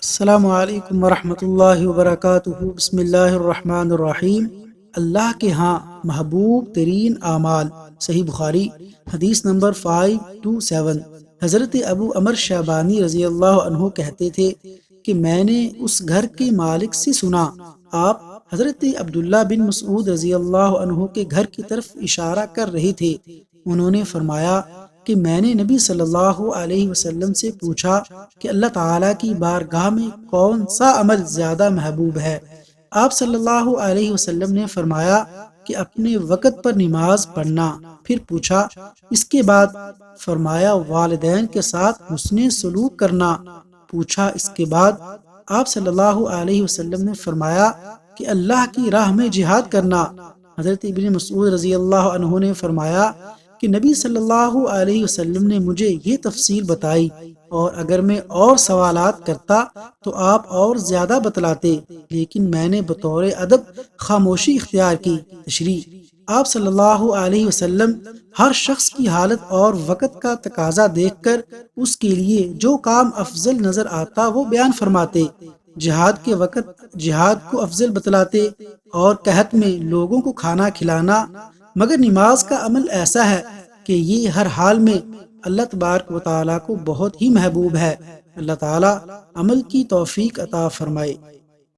السلام علیکم ورحمۃ اللہ وبرکاتہ۔ بسم اللہ الرحمن الرحیم۔ اللہ کے ہاں محبوب ترین اعمال، صحیح بخاری، حدیث نمبر 527۔ حضرت ابو عمر شیبانی رضی اللہ عنہ کہتے تھے کہ میں نے اس گھر کے مالک سے سنا، آپ حضرت عبداللہ بن مسعود رضی اللہ عنہ کے گھر کی طرف اشارہ کر رہے تھے۔ انہوں نے فرمایا کہ میں نے نبی صلی اللہ علیہ وسلم سے پوچھا کہ اللہ تعالیٰ کی بارگاہ میں کون سا عمل زیادہ محبوب ہے؟ آپ صلی اللہ علیہ وسلم نے فرمایا کہ اپنے وقت پر نماز پڑھنا۔ پھر پوچھا اس کے بعد؟ فرمایا والدین کے ساتھ حسن سلوک کرنا۔ پوچھا اس کے بعد؟ آپ صلی اللہ علیہ وسلم نے فرمایا کہ اللہ کی راہ میں جہاد کرنا۔ حضرت ابن مسعود رضی اللہ عنہ نے فرمایا کہ نبی صلی اللہ علیہ وسلم نے مجھے یہ تفصیل بتائی، اور اگر میں اور سوالات کرتا تو آپ اور زیادہ بتلاتے، لیکن میں نے بطور ادب خاموشی اختیار کی۔ تشریح: آپ صلی اللہ علیہ وسلم ہر شخص کی حالت اور وقت کا تقاضا دیکھ کر اس کے لیے جو کام افضل نظر آتا وہ بیان فرماتے۔ جہاد کے وقت جہاد کو افضل بتلاتے، اور قحط میں لوگوں کو کھانا کھلانا۔ مگر نماز کا عمل ایسا ہے کہ یہ ہر حال میں اللہ تبارک و تعالیٰ کو بہت ہی محبوب ہے۔ اللہ تعالیٰ عمل کی توفیق عطا فرمائے۔